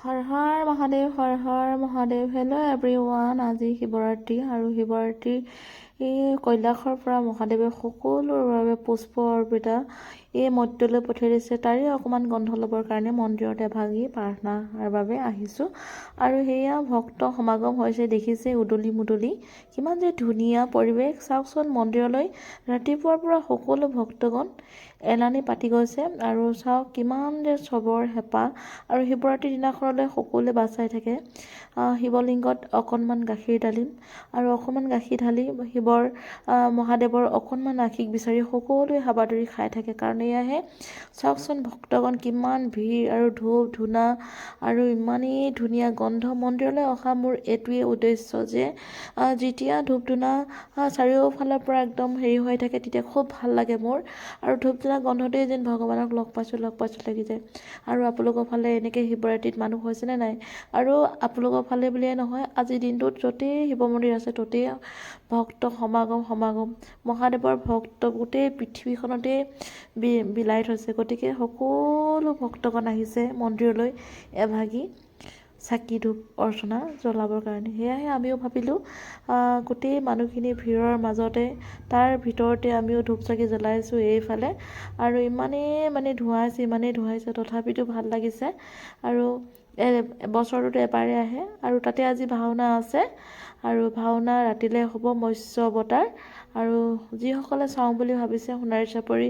Har Har Mahadev. Hello' everyone. আজি শিৱৰাত্ৰি আৰু শিৱৰাত্ৰিৰ কৈলাশৰ পৰা মহাদেৱে সকলোৰে বাবে পুষ্প অৰ্পিতা এই মৰ্ত্যলৈ পঠিয়াই দিছে। তাৰে অকণমান গন্ধ ল'বৰ কাৰণে মন্দিৰত এভাগি প্ৰাৰ্থনাৰ বাবে আহিছোঁ। আৰু সেয়া ভক্ত সমাগম হৈছে, দেখিছে উদলি মুদলি কিমান যে ধুনীয়া পৰিৱেশ। চাওকচোন, মন্দিৰলৈ ৰাতিপুৱাৰ পৰা সকলো ভক্তগণ এলানি পাতি গৈছে। আৰু চাওক কিমান যে চবৰ হেঁপাহ। আৰু শিৱৰাত্ৰিৰ দিনাখনলৈ সকলোৱে বাচাই থাকে। শিৱলিংগত অকণমান গাখীৰ ঢালিম আৰু অকণমান গাখীৰ ঢালি মহাদেৱৰ অকণমান আশীষ বিচাৰি সকলোৱে হাবাথুৰি খাই থাকে। কাৰণ এয়াহে চাওকচোন, ভক্তগণ কিমান ভিৰ আৰু ধূপ ধূনা আৰু ইমানেই ধুনীয়া গন্ধ। মন্দিৰলৈ অহা মোৰ এইটোৱেই উদ্দেশ্য যে যেতিয়া ধূপ ধূনা চাৰিওফালৰ পৰা একদম হেৰি হৈ থাকে, তেতিয়া খুব ভাল লাগে মোৰ। আৰু ধূপ ধূনা গন্ধতেই যেন ভগৱানক লগ পাইছোঁ লাগি যায়। আৰু আপোনালোকৰ ফালে এনেকৈ শিৱৰাত্ৰিত মানুহ হৈছেনে নাই? আৰু আপোনালোকৰ ফালে বুলিয়ে নহয়, আজিৰ দিনটোত য'তেই শিৱ মন্দিৰ আছে ত'তেই ভক্ত সমাগম মহাদেৱৰ ভক্ত গোটেই পৃথিৱীখনতেই বিলাই থৈছে। গতিকে সকলো ভক্তগণ আহিছে মন্দিৰলৈ এভাগি চাকি ধূপ অৰ্চনা জ্বলাবৰ কাৰণে। সেয়াহে আমিও ভাবিলোঁ, গোটেই মানুহখিনি ভিৰৰ মাজতে তাৰ ভিতৰতে আমিও ধূপ চাকি জ্বলাইছোঁ এইফালে। আৰু ইমানেই ধুৱাইছে তথাপিতো ভাল লাগিছে। আৰু বছৰটোত এবাৰে আহে। আৰু তাতে আজি ভাওনা আছে। আৰু ভাওনা ৰাতিলৈ হ'ব মৎস্য অৱতাৰ। আৰু যিসকলে চাওঁ বুলি ভাবিছে সোণাৰী চাপৰি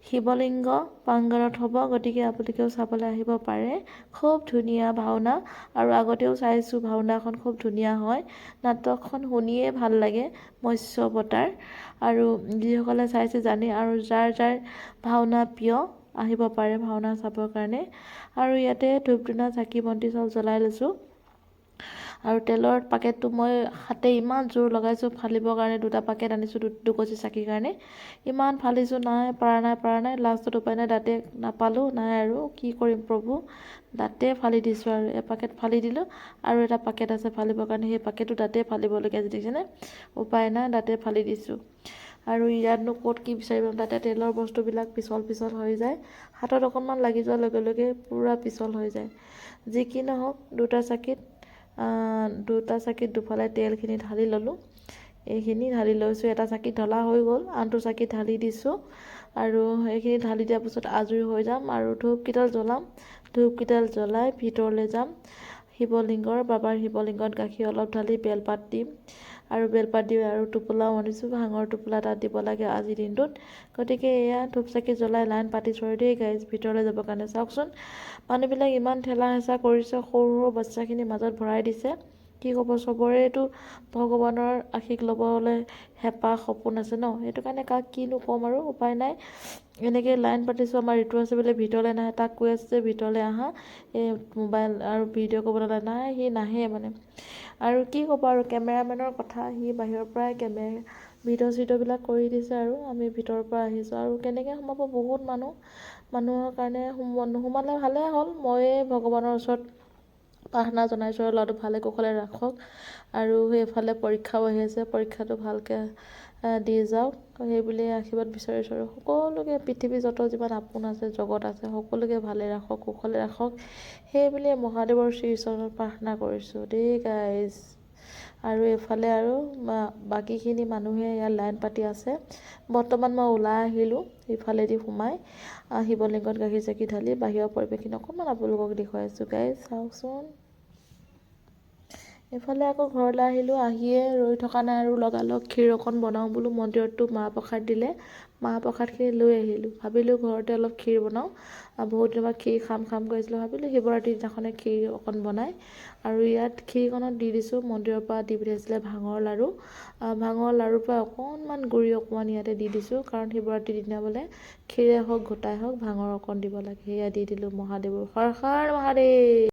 শিৱলিংগ প্ৰাংগণত হ'ব। গতিকে আপোনালোকেও চাবলৈ আহিব পাৰে। খুব ধুনীয়া ভাওনা। আৰু আগতেও চাইছোঁ, ভাওনাখন খুব ধুনীয়া হয়। নাটকখন শুনিয়ে ভাল লাগে, মৎস্য অৱতাৰ। আৰু যিসকলে চাইছে জানে। আৰু যাৰ ভাওনা প্ৰিয় আহিব পাৰে ভাওনা চাবৰ কাৰণে। আৰু ইয়াতে ধূপ ধূনা চাকি বন্তি চব জ্বলাই লৈছোঁ। আৰু তেলৰ পাকেটটো মই হাতে ইমান জোৰ লগাইছোঁ ফালিবৰ কাৰণে। 2টা পাকেট আনিছোঁ দুগছি চাকিৰ কাৰণে। ইমান ফালিছোঁ, পৰা নাই। লাষ্টত উপায় নাই, দাঁতে নাপালোঁ। নাই আৰু কি কৰিম প্ৰভু, দাঁতে ফালি দিছোঁ। আৰু এপাকেট ফালি দিলোঁ। আৰু এটা পাকেট আছে ফালিবৰ কাৰণে, সেই পাকেটটো দাঁতে ফালিবলগীয়া দেখিছেনে? উপায় নাই, দাঁতে ফালি দিছোঁ। আৰু ইয়াতনো ক'ত কি বিচাৰিব, তাতে তেলৰ বস্তুবিলাক পিছল হৈ যায়। হাতত অকণমান লাগি যোৱাৰ লগে লগে পূৰা পিছল হৈ যায়। যি কি নহওক, 2টা চাকিত দুফালে তেলখিনি ঢালি ল'লোঁ। এইখিনি ঢালি লৈছোঁ। এটা চাকিত ঢলা হৈ গ'ল, আনটো চাকিত ঢালি দিছোঁ। আৰু সেইখিনি ঢালি দিয়াৰ পিছত আজৰি হৈ যাম আৰু ধূপকেইডাল জ্বলাম। ধূপকেইডাল জ্বলাই ভিতৰলৈ যাম। বাবাৰ শিৱলিংগত গাখীৰ অলপ ঢালি বেলপাত দিম। আৰু বেলপাত দি আৰু টোপোলাও আনিছোঁ, ভাঙৰ টোপোলা তাত দিব লাগে আজিৰ দিনটোত। গতিকে এয়া ধূপ চাকি জ্বলাই লাইন পাতিছোঁ আৰু দেই গাইজ, ভিতৰলৈ যাবৰ কাৰণে। চাওকচোন, মানুহবিলাক ইমান ঠেলা হেঁচা কৰিছে, সৰু বাচ্ছাখিনি মাজত ভৰাই দিছে। কি ক'ব, চবৰেতো ভগৱানৰ আশীষ ল'বলৈ হেঁপাহ সপোন আছে ন। সেইটো কাৰণে কাক কিনো ক'ম আৰু উপায় নাই। এনেকৈ লাইন পাতিছোঁ। আমাৰ ঋতু আছে বোলে ভিতৰলৈ নাহে, তাক কৈ আছে যে ভিতৰলৈ আহা, এই মোবাইল আৰু ভিডিঅ' কৰিবলৈ নাই, সি নাহে মানে। আৰু কি ক'ব, আৰু কেমেৰামেনৰ কথা, সি বাহিৰৰ পৰাই ভিডিঅ' চিডিঅ'বিলাক কৰি দিছে। আৰু আমি ভিতৰৰ পৰা আহিছোঁ। আৰু কেনেকৈ সোমাব, বহুত মানুহৰ কাৰণে নোসোমালে ভালে হ'ল। ময়ে ভগৱানৰ ওচৰত প্ৰাৰ্থনা জনাইছোঁ আৰু ল'ৰাটো ভালে কুশলে ৰাখক। আৰু সেইফালে পৰীক্ষাও আহি আছে, পৰীক্ষাটো ভালকৈ দি যাওক, সেইবুলি আশীৰ্বাদ বিচাৰিছোঁ। আৰু সকলোকে পৃথিৱীৰ যত যিমান আপোন আছে, জগত আছে, সকলোকে ভালে ৰাখক, কুশলে ৰাখক, সেইবুলিয়ে মহাদেৱৰ শ্ৰীচৰণত প্ৰাৰ্থনা কৰিছোঁ দেই গাইজ। আৰু এইফালে আৰু বাকীখিনি মানুহে ইয়াত লাইন পাতি আছে। বৰ্তমান মই ওলাই আহিলোঁ ইফালেদি সোমাই, শিৱলিংগত গাখীৰ চাকি ঢালি বাহিৰৰ পৰিৱেশখিনি অকণমান আপোনালোকক দেখুৱাইছোঁ গাইজ। চাওকচোন, এইফালে আকৌ ঘৰলৈ আহিলোঁ। আহিয়ে ৰৈ থকা নাই আৰু লগালগ ক্ষীৰ অকণ বনাওঁ বোলো। মন্দিৰততো মাহ প্ৰসাদ দিলে, মাহ প্ৰসাদখিনি লৈ আহিলোঁ। ভাবিলোঁ ঘৰতে অলপ ক্ষীৰ বনাওঁ। বহুত দিনৰ পৰা ক্ষীৰ খাম কৰিছিলোঁ। ভাবিলোঁ শিৱৰাত্ৰিৰ দিনাখনে ক্ষীৰ অকণ বনাই। আৰু ইয়াত ক্ষীৰকণত দি দিছোঁ, মন্দিৰৰ পৰা দি পঠিয়াইছিলে ভাঙৰ লাড়ু। ভাঙৰ লাড়ুৰ পৰা অকণমান গুড়ি অকণমান ইয়াতে দি দিছোঁ। কাৰণ শিৱৰাত্ৰিৰ দিনা বোলে ক্ষীৰে হওক ঘোটাই হওক ভাঙৰ অকণ দিব লাগে। সেয়া দি দিলোঁ মহাদেৱৰ। হৰ হৰ মহাদেৱ।